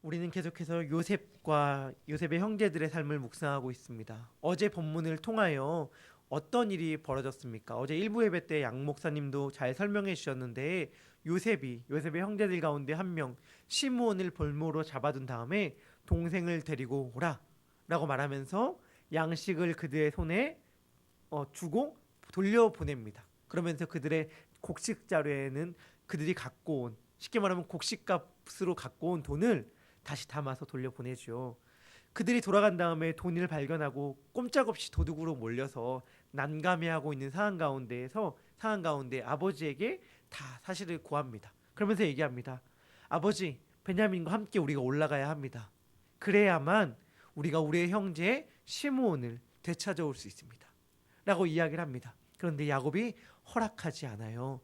우리는 계속해서 요셉과 요셉의 형제들의 삶을 묵상하고 있습니다. 어제 본문을 통하여 어떤 일이 벌어졌습니까? 어제 일부 예배 때 양 목사님도 잘 설명해 주셨는데 요셉의 형제들 가운데 한 명 시므온을 볼모로 잡아둔 다음에 동생을 데리고 오라 라고 말하면서 양식을 그들의 손에 주고 돌려보냅니다. 그러면서 그들의 곡식 자루에는 그들이 갖고 온, 쉽게 말하면 곡식값으로 갖고 온 돈을 다시 담아서 돌려보내죠. 그들이 돌아간 다음에 돈을 발견하고 꼼짝없이 도둑으로 몰려서 난감해하고 있는 상황 가운데 아버지에게 다 사실을 고합니다. 그러면서 얘기합니다. 아버지, 베냐민과 함께 우리가 올라가야 합니다. 그래야만 우리가 우리의 형제 시므온을 되찾아올 수 있습니다. 라고 이야기를 합니다. 그런데 야곱이 허락하지 않아요.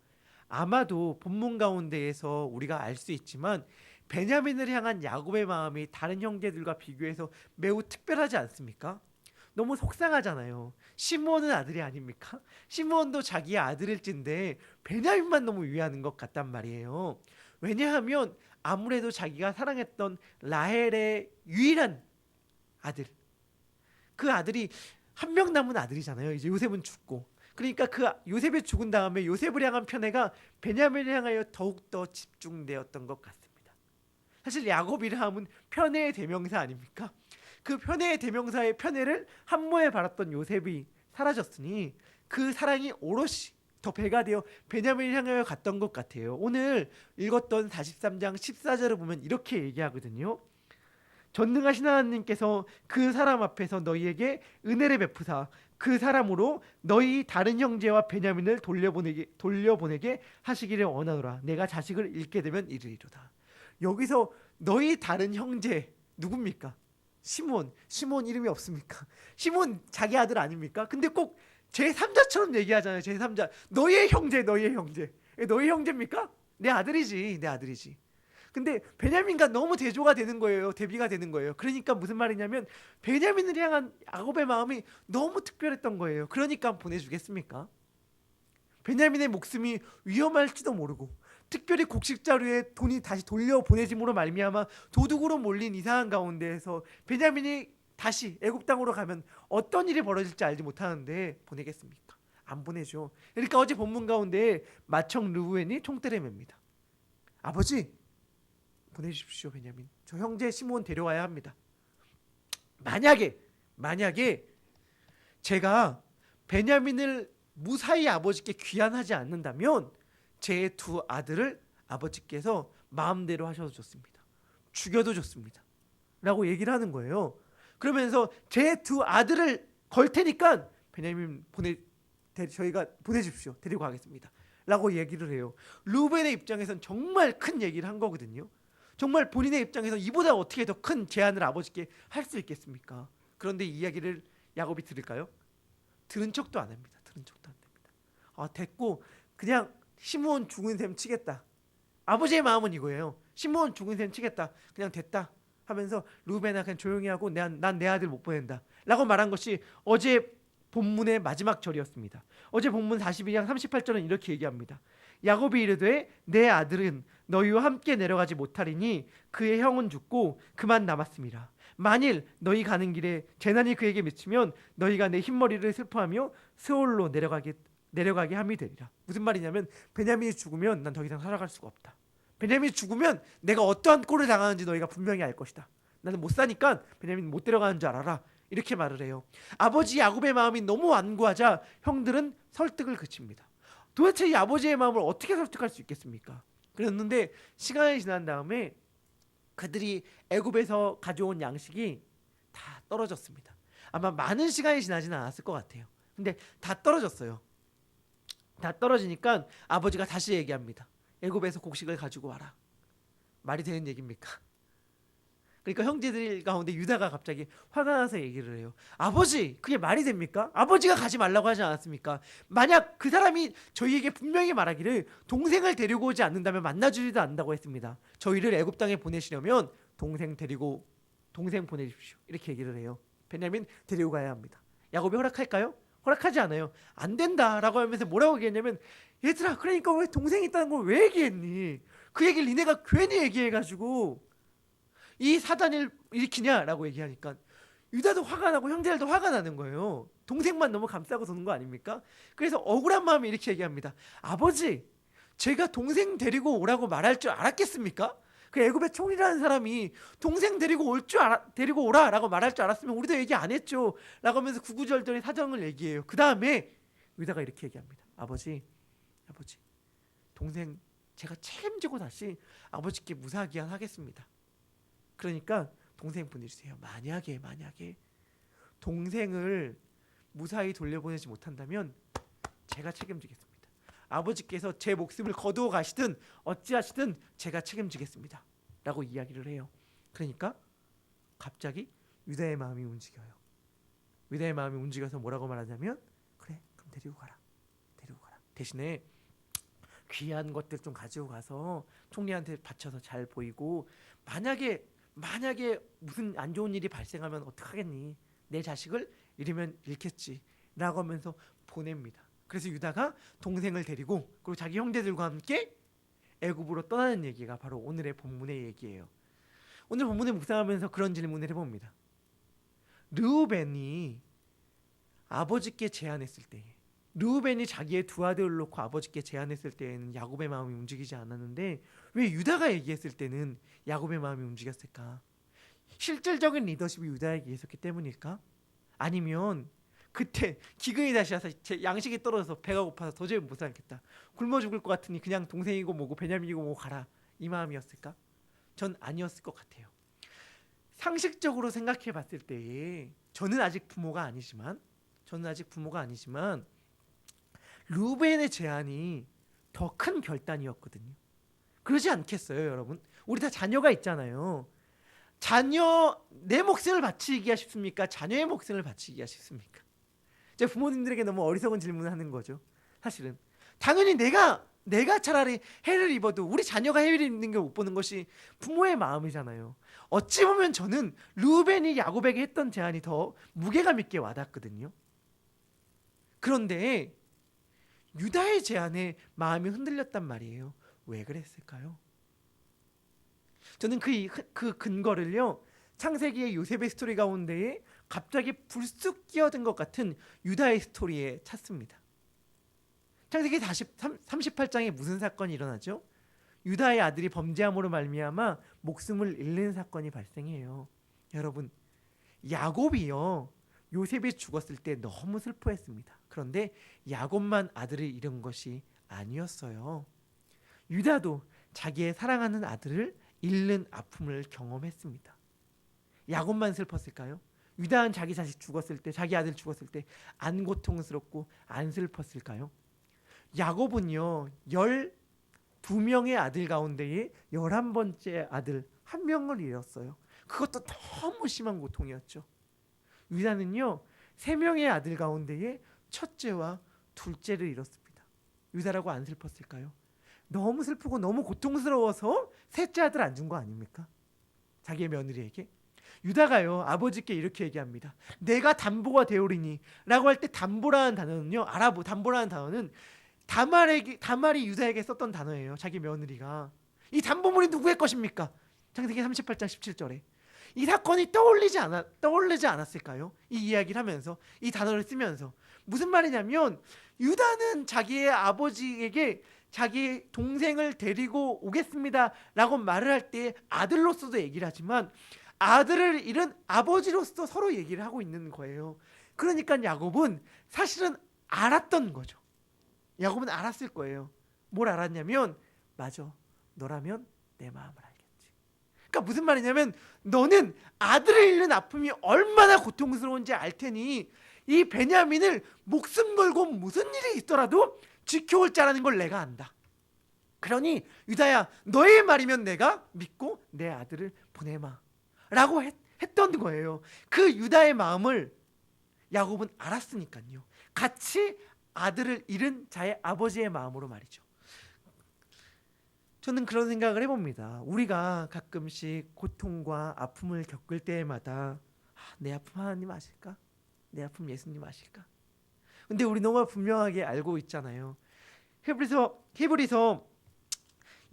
아마도 본문 가운데에서 우리가 알 수 있지만 베냐민을 향한 야곱의 마음이 다른 형제들과 비교해서 매우 특별하지 않습니까? 너무 속상하잖아요. 시므온은 아들이 아닙니까? 시므온도 자기의 아들일진데 베냐민만 너무 위하는 것 같단 말이에요. 왜냐하면 아무래도 자기가 사랑했던 라헬의 유일한 아들, 그 아들이 한 명 남은 아들이잖아요. 이제 요셉은 죽고. 그러니까 그 요셉이 죽은 다음에 요셉을 향한 편애가 베냐민을 향하여 더욱더 집중되었던 것 같습니다. 사실 야곱이라 함은 편애의 대명사 아닙니까? 그 편애의 대명사의 편애를 한모에 바랐던 요셉이 사라졌으니 그 사랑이 오롯이 더 배가 되어 베냐민을 향하여 갔던 것 같아요. 오늘 읽었던 43장 14절을 보면 이렇게 얘기하거든요. 전능하신 하나님께서 그 사람 앞에서 너희에게 은혜를 베푸사 그 사람으로 너희 다른 형제와 베냐민을 돌려보내게 하시기를 원하노라. 내가 자식을 잃게 되면 이르리로다. 여기서 너희 다른 형제 누굽니까? 시몬 이름이 없습니까? 시몬 자기 아들 아닙니까? 근데 꼭 제3자처럼 얘기하잖아요. 제3자. 너희의 형제입니까? 내 아들이지. 근데 베냐민과 너무 대조가 되는 거예요. 대비가 되는 거예요. 그러니까 무슨 말이냐면 베냐민을 향한 야곱의 마음이 너무 특별했던 거예요. 그러니까 보내주겠습니까? 베냐민의 목숨이 위험할지도 모르고 특별히 곡식자루에 돈이 다시 돌려보내짐으로 말미암아 도둑으로 몰린 이상한 가운데에서 베냐민이 다시 애굽 땅으로 가면 어떤 일이 벌어질지 알지 못하는데 보내겠습니까? 안 보내죠. 그러니까 어제 본문 가운데 맏형 르우벤이 총대를 맵니다. 아버지, 보내주십시오. 베냐민, 저 형제 시므온 데려와야 합니다. 만약에 제가 베냐민을 무사히 아버지께 귀환하지 않는다면 제 두 아들을 아버지께서 마음대로 하셔도 좋습니다. 죽여도 좋습니다. 라고 얘기를 하는 거예요. 그러면서 제 두 아들을 걸 테니까 베냐민 저희가 보내주십시오. 데리고 가겠습니다. 라고 얘기를 해요. 루벤의 입장에선 정말 큰 얘기를 한 거거든요. 정말 본인의 입장에서 이보다 어떻게 더 큰 제안을 아버지께 할 수 있겠습니까? 그런데 이 이야기를 야곱이 들을까요? 들은 척도 안 합니다. 됐고 그냥 시므온 죽은 셈 치겠다. 아버지의 마음은 이거예요. 시므온 죽은 셈 치겠다. 그냥 됐다 하면서 루벤아 그냥 조용히 하고 난 내 아들 못 보낸다 라고 말한 것이 어제 본문의 마지막 절이었습니다. 어제 본문 42장 38절은 이렇게 얘기합니다. 야곱이 이르되 내 아들은 너희와 함께 내려가지 못하리니 그의 형은 죽고 그만 남았음이라. 만일 너희 가는 길에 재난이 그에게 미치면 너희가 내 흰머리를 슬퍼하며 스올로 내려가게 함이 되리라. 무슨 말이냐면 베냐민이 죽으면 난 더 이상 살아갈 수가 없다. 베냐민이 죽으면 내가 어떠한 꼴을 당하는지 너희가 분명히 알 것이다. 나는 못 사니까 베냐민 못 데려가는 줄 알아라. 이렇게 말을 해요. 아버지 야곱의 마음이 너무 완고하자 형들은 설득을 그칩니다. 도대체 이 아버지의 마음을 어떻게 설득할 수 있겠습니까? 그랬는데 시간이 지난 다음에 그들이 애굽에서 가져온 양식이 다 떨어졌습니다. 아마 많은 시간이 지나지는 않았을 것 같아요. 근데 다 떨어졌어요. 다 떨어지니까 아버지가 다시 얘기합니다. 애굽에서 곡식을 가지고 와라. 말이 되는 얘기입니까? 그러니까 형제들 가운데 유다가 갑자기 화가 나서 얘기를 해요. 아버지, 그게 말이 됩니까? 아버지가 가지 말라고 하지 않았습니까? 만약 그 사람이 저희에게 분명히 말하기를 동생을 데리고 오지 않는다면 만나주지도 않는다고 했습니다. 저희를 애굽 땅에 보내시려면 동생 보내십시오. 이렇게 얘기를 해요. 베냐민 데리고 가야 합니다. 야곱이 허락할까요? 허락하지 않아요. 안 된다라고 하면서 뭐라고 얘기했냐면 얘들아, 그러니까 왜 동생이 있다는 걸 왜 얘기했니? 그 얘기를 니네가 괜히 얘기해가지고 이 사단을 일으키냐라고 얘기하니까 유다도 화가 나고 형제들도 화가 나는 거예요. 동생만 너무 감싸고 도는 거 아닙니까? 그래서 억울한 마음에 이렇게 얘기합니다. 아버지, 제가 동생 데리고 오라고 말할 줄 알았겠습니까? 그 애굽의 총리라는 사람이 동생 데리고 오라라고 말할 줄 알았으면 우리도 얘기 안 했죠. 라고 하면서 구구절절의 사정을 얘기해요. 그 다음에 유다가 이렇게 얘기합니다. 아버지, 동생 제가 책임지고 다시 아버지께 무사기한하겠습니다. 그러니까 동생 보내주세요. 만약에 동생을 무사히 돌려보내지 못한다면 제가 책임지겠습니다. 아버지께서 제 목숨을 거두어 가시든 어찌하시든 제가 책임지겠습니다. 라고 이야기를 해요. 그러니까 갑자기 유다의 마음이 움직여요. 유다의 마음이 움직여서 뭐라고 말하냐면 그래, 그럼 데리고 가라. 대신에 귀한 것들 좀 가지고 가서 총리한테 바쳐서 잘 보이고 만약에 무슨 안 좋은 일이 발생하면 어떡하겠니? 내 자식을 잃으면 잃겠지. 라고 하면서 보냅니다. 그래서 유다가 동생을 데리고 그리고 자기 형제들과 함께 애굽으로 떠나는 얘기가 바로 오늘의 본문의 얘기예요. 오늘 본문을 묵상하면서 그런 질문을 해봅니다. 르우벤이 아버지께 제안했을 때, 르우벤이 자기의 두 아들을 놓고 아버지께 제안했을 때에는 야곱의 마음이 움직이지 않았는데 왜 유다가 얘기했을 때는 야곱의 마음이 움직였을까? 실질적인 리더십이 유다에게 있었기 때문일까? 아니면 그때 기근이 다시 와서 제 양식이 떨어져서 배가 고파서 도저히 못 살겠다, 굶어 죽을 것 같으니 그냥 동생이고 뭐고 베냐민이고 뭐고 가라, 이 마음이었을까? 전 아니었을 것 같아요. 상식적으로 생각해 봤을 때에 저는 아직 부모가 아니지만 루벤의 제안이 더 큰 결단이었거든요. 그러지 않겠어요, 여러분? 우리 다 자녀가 있잖아요. 내 몫을 바치기가 쉽습니까? 자녀의 몫을 바치기가 쉽습니까? 제가 부모님들에게 너무 어리석은 질문을 하는 거죠. 사실은 당연히 내가 차라리 해를 입어도 우리 자녀가 해를 입는 걸 못 보는 것이 부모의 마음이잖아요. 어찌 보면 저는 르우벤이 야곱에게 했던 제안이 더 무게감 있게 와닿거든요. 그런데 유다의 제안에 마음이 흔들렸단 말이에요. 왜 그랬을까요? 저는 그 근거를요, 창세기의 요셉의 스토리 가운데에 갑자기 불쑥 끼어든 것 같은 유다의 스토리에 찾습니다. 창세기 38장에 무슨 사건이 일어나죠? 유다의 아들이 범죄함으로 말미암아 목숨을 잃는 사건이 발생해요. 여러분, 야곱이요, 요셉이 죽었을 때 너무 슬퍼했습니다. 그런데 야곱만 아들을 잃은 것이 아니었어요. 유다도 자기의 사랑하는 아들을 잃는 아픔을 경험했습니다. 야곱만 슬펐을까요? 유다는 자기 자식 죽었을 때, 자기 아들 죽었을 때 안 고통스럽고 안 슬펐을까요? 야곱은요, 12명의 아들 가운데에 11번째 아들 1명을 잃었어요. 그것도 너무 심한 고통이었죠. 유다는요, 3명의 아들 가운데에 첫째와 둘째를 잃었습니다. 유다라고 안 슬펐을까요? 너무 슬프고 너무 고통스러워서 셋째 아들 안 준 거 아닙니까? 자기의 며느리에게. 유다가요, 아버지께 이렇게 얘기합니다. 내가 담보가 되오리니 라고 할 때 담보라는 단어는요, 담보라는 단어는 다말이 유다에게 썼던 단어예요. 자기 며느리가. 이 담보물이 누구의 것입니까? 창세기 38장 17절에 이 사건이 떠올리지 않았을까요? 이 이야기를 하면서, 이 단어를 쓰면서 무슨 말이냐면, 유다는 자기의 아버지에게 자기 동생을 데리고 오겠습니다 라고 말을 할 때 아들로서도 얘기를 하지만 아들을 잃은 아버지로서 서로 얘기를 하고 있는 거예요. 그러니까 야곱은 사실은 알았던 거죠. 야곱은 알았을 거예요. 뭘 알았냐면, 맞아, 너라면 내 마음을 알겠지. 그러니까 무슨 말이냐면, 너는 아들을 잃는 아픔이 얼마나 고통스러운지 알 테니 이 베냐민을 목숨 걸고 무슨 일이 있더라도 지켜올 자라는 걸 내가 안다. 그러니 유다야, 너의 말이면 내가 믿고 내 아들을 보내마 라고 했던 거예요. 그 유다의 마음을 야곱은 알았으니까요. 같이 아들을 잃은 자의 아버지의 마음으로 말이죠. 저는 그런 생각을 해봅니다. 우리가 가끔씩 고통과 아픔을 겪을 때마다 내 아픔 하나님 아실까? 내 아픔 예수님 아실까? 근데 우리 너무 분명하게 알고 있잖아요. 히브리서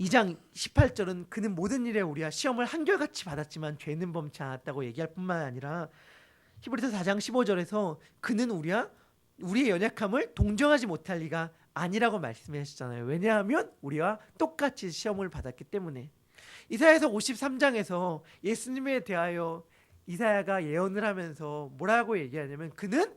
2장 18절은 그는 모든 일에 우리와 시험을 한결같이 받았지만 죄는 범치 않았다고 얘기할 뿐만 아니라 히브리서 4장 15절에서 그는 우리의 연약함을 동정하지 못할 리가 아니라고 말씀하셨잖아요. 왜냐하면 우리와 똑같이 시험을 받았기 때문에. 이사야서 53장에서 예수님에 대하여 이사야가 예언을 하면서 뭐라고 얘기하냐면 그는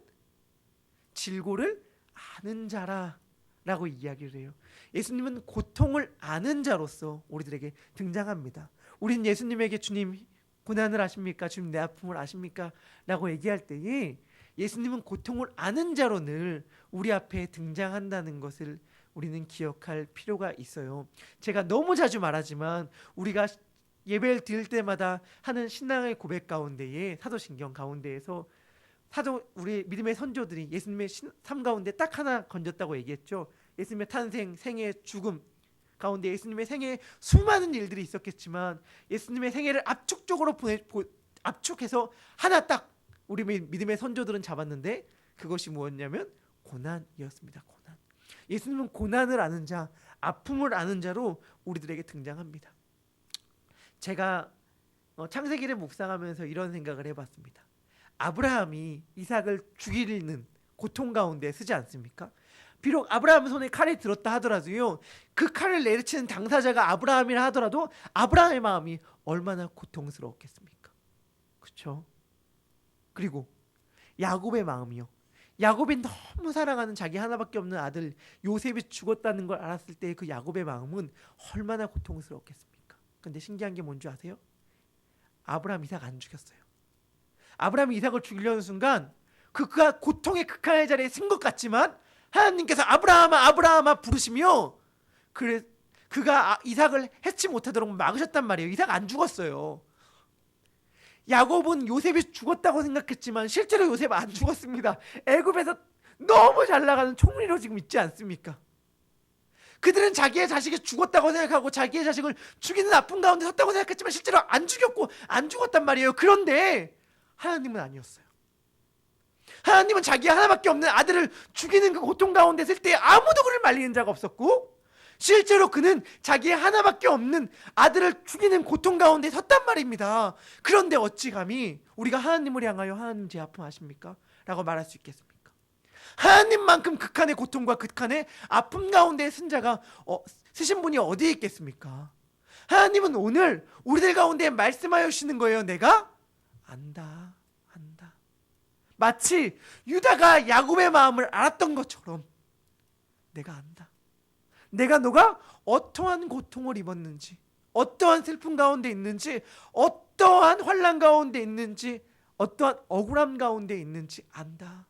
질고를 아는 자라라고 이야기를 해요. 예수님은 고통을 아는 자로서 우리들에게 등장합니다. 우린 예수님에게 주님 고난을 아십니까? 주님 내 아픔을 아십니까? 라고 얘기할 때에 예수님은 고통을 아는 자로 늘 우리 앞에 등장한다는 것을 우리는 기억할 필요가 있어요. 제가 너무 자주 말하지만 우리가 예배를 드릴 때마다 하는 신앙의 고백 가운데에 사도신경 가운데에서 우리 믿음의 선조들이 예수님의 삶 가운데 딱 하나 건졌다고 얘기했죠. 예수님의 탄생, 생애, 죽음 가운데 예수님의 생애에 수많은 일들이 있었겠지만 예수님의 생애를 압축해서 하나 딱 우리 믿음의 선조들은 잡았는데 그것이 무엇이냐면 고난이었습니다. 고난. 예수님은 고난을 아는 자, 아픔을 아는 자로 우리들에게 등장합니다. 제가 창세기를 묵상하면서 이런 생각을 해봤습니다. 아브라함이 이삭을 죽이는 고통 가운데 쓰지 않습니까? 비록 아브라함 손에 칼이 들었다 하더라도요, 그 칼을 내리치는 당사자가 아브라함이라 하더라도 아브라함의 마음이 얼마나 고통스러웠겠습니까? 그렇죠? 그리고 야곱의 마음이요. 야곱이 너무 사랑하는 자기 하나밖에 없는 아들 요셉이 죽었다는 걸 알았을 때 그 야곱의 마음은 얼마나 고통스러웠겠습니까? 근데 신기한 게 뭔지 아세요? 아브라함 이삭 안 죽였어요. 아브라함이 이삭을 죽이려는 순간 그가 고통의 극한의 자리에 쓴 것 같지만 하나님께서 아브라함아 아브라함아 부르시며 그가 이삭을 해치 못하도록 막으셨단 말이에요. 이삭 안 죽었어요. 야곱은 요셉이 죽었다고 생각했지만 실제로 요셉 안 죽었습니다. 애굽에서 너무 잘 나가는 총리로 지금 있지 않습니까? 그들은 자기의 자식이 죽었다고 생각하고 자기의 자식을 죽이는 아픔 가운데 섰다고 생각했지만 실제로 안 죽였고 안 죽었단 말이에요. 그런데 하나님은 아니었어요. 하나님은 자기 하나밖에 없는 아들을 죽이는 그 고통 가운데 있을 때 아무도 그를 말리는 자가 없었고 실제로 그는 자기의 하나밖에 없는 아들을 죽이는 고통 가운데 섰단 말입니다. 그런데 어찌 감히 우리가 하나님을 향하여 하나님 제 아픔 아십니까? 라고 말할 수 있겠습니까? 하나님만큼 극한의 고통과 극한의 아픔 가운데 쓴 자가 쓰신 분이 어디에 있겠습니까? 하나님은 오늘 우리들 가운데 말씀하여 주시는 거예요. 내가 안다. 마치 유다가 야곱의 마음을 알았던 것처럼 내가 안다. 내가 너가 어떠한 고통을 입었는지, 어떠한 슬픔 가운데 있는지, 어떠한 환난 가운데 있는지, 어떠한 억울함 가운데 있는지 안다.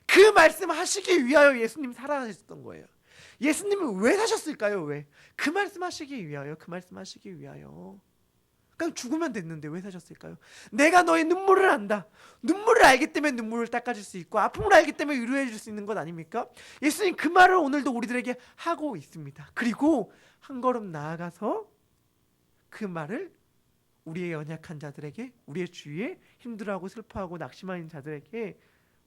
그 말씀하시기 위하여 예수님 살아가셨던 거예요. 예수님은 왜 사셨을까요? 왜? 그 말씀하시기 위하여. 그냥 죽으면 됐는데 왜 사셨을까요? 내가 너의 눈물을 안다. 눈물을 알기 때문에 눈물을 닦아줄 수 있고 아픔을 알기 때문에 위로해 줄 수 있는 것 아닙니까? 예수님 그 말을 오늘도 우리들에게 하고 있습니다. 그리고 한 걸음 나아가서 그 말을 우리의 연약한 자들에게, 우리의 주위에 힘들어하고 슬퍼하고 낙심하는 자들에게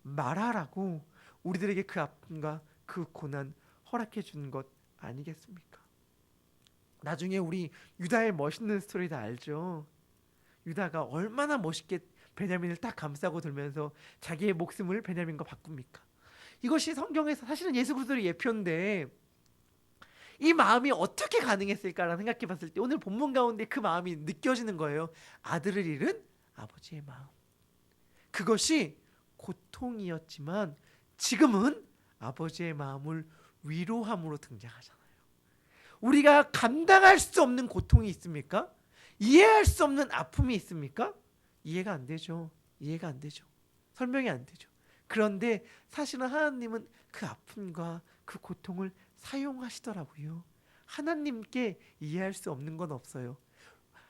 말하라고 우리들에게 그 아픔과 그 고난 허락해 주는 것 아니겠습니까? 나중에 우리 유다의 멋있는 스토리 다 알죠. 유다가 얼마나 멋있게 베냐민을 딱 감싸고 들면서 자기의 목숨을 베냐민과 바꿉니까? 이것이 성경에서 사실은 예수 그리스도의 예표인데 이 마음이 어떻게 가능했을까라는 생각해 봤을 때 오늘 본문 가운데 그 마음이 느껴지는 거예요. 아들을 잃은 아버지의 마음. 그것이 고통이었지만 지금은 아버지의 마음을 위로함으로 등장하잖아요. 우리가 감당할 수 없는 고통이 있습니까? 이해할 수 없는 아픔이 있습니까? 이해가 안 되죠. 설명이 안 되죠. 그런데 사실은 하나님은 그 아픔과 그 고통을 사용하시더라고요. 하나님께 이해할 수 없는 건 없어요.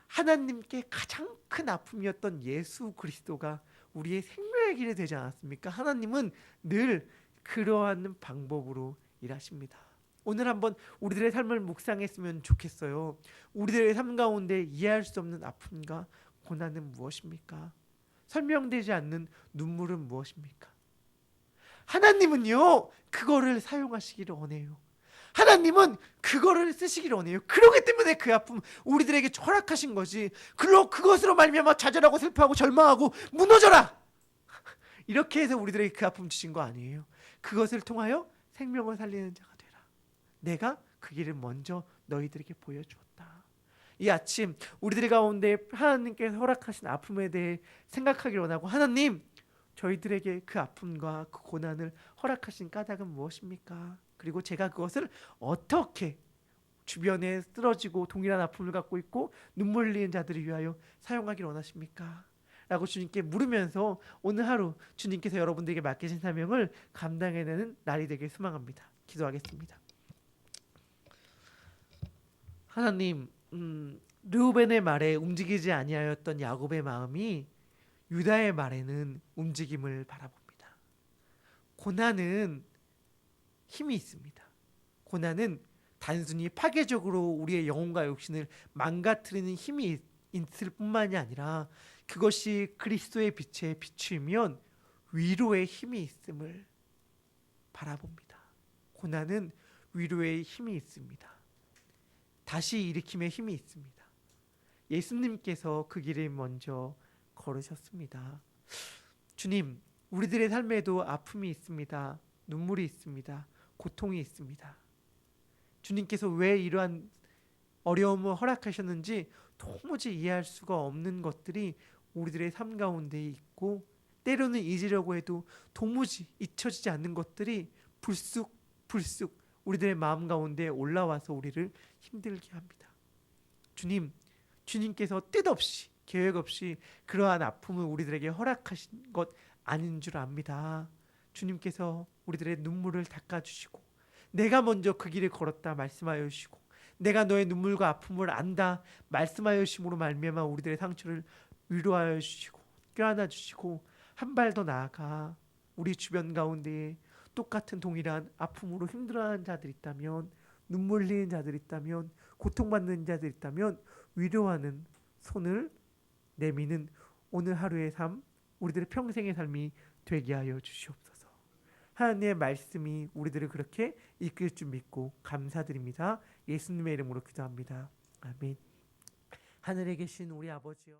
하나님께 가장 큰 아픔이었던 예수 그리스도가 우리의 생명의 길이 되지 않았습니까? 하나님은 늘 그러한 방법으로 일하십니다. 오늘 한번 우리들의 삶을 묵상했으면 좋겠어요. 우리들의 삶 가운데 이해할 수 없는 아픔과 고난은 무엇입니까? 설명되지 않는 눈물은 무엇입니까? 하나님은요, 그거를 사용하시기를 원해요. 하나님은 그거를 쓰시기를 원해요. 그렇기 때문에 그 아픔 우리들에게 허락하신 거지. 그것으로 말미암아 좌절하고 슬퍼하고 절망하고 무너져라, 이렇게 해서 우리들에게 그 아픔 주신 거 아니에요. 그것을 통하여 생명을 살리는 자가 되라. 내가 그 길을 먼저 너희들에게 보여주었다. 이 아침 우리들 가운데 하나님께서 허락하신 아픔에 대해 생각하기를 원하고, 하나님, 저희들에게 그 아픔과 그 고난을 허락하신 까닭은 무엇입니까? 그리고 제가 그것을 어떻게 주변에 쓰러지고 동일한 아픔을 갖고 있고 눈물 흘리는 자들을 위하여 사용하기를 원하십니까? 라고 주님께 물으면서 오늘 하루 주님께서 여러분들에게 맡기신 사명을 감당해내는 날이 되길 소망합니다. 기도하겠습니다. 하나님, 르우벤의 말에 움직이지 아니하였던 야곱의 마음이 유다의 말에는 움직임을 바라봅니다. 고난은 힘이 있습니다. 고난은 단순히 파괴적으로 우리의 영혼과 육신을 망가뜨리는 힘이 있을 뿐만이 아니라 그것이 그리스도의 빛에 비추면 위로의 힘이 있음을 바라봅니다. 고난은 위로의 힘이 있습니다. 다시 일으킴의 힘이 있습니다. 예수님께서 그 길을 먼저 걸으셨습니다. 주님, 우리들의 삶에도 아픔이 있습니다. 눈물이 있습니다. 고통이 있습니다. 주님께서 왜 이러한 어려움을 허락하셨는지 도무지 이해할 수가 없는 것들이 우리들의 삶 가운데 있고, 때로는 잊으려고 해도 도무지 잊혀지지 않는 것들이 불쑥 우리들의 마음 가운데 올라와서 우리를 힘들게 합니다. 주님께서 뜻없이 계획 없이 그러한 아픔을 우리들에게 허락하신 것 아닌 줄 압니다. 주님께서 우리들의 눈물을 닦아주시고 내가 먼저 그 길을 걸었다 말씀하여 주시고 내가 너의 눈물과 아픔을 안다 말씀하여 주심으로 말미암아 우리들의 상처를 위로하여 주시고 껴안아 주시고 한 발 더 나아가 우리 주변 가운데에 똑같은 동일한 아픔으로 힘들어하는 자들이 있다면, 눈물 흘리는 자들이 있다면, 고통받는 자들이 있다면 위로하는 손을 내미는 오늘 하루의 삶, 우리들의 평생의 삶이 되게 하여 주시옵소서. 하나님의 말씀이 우리들을 그렇게 이끌 줄 믿고 감사드립니다. 예수님의 이름으로 기도합니다. 아멘. 하늘에 계신 우리 아버지여,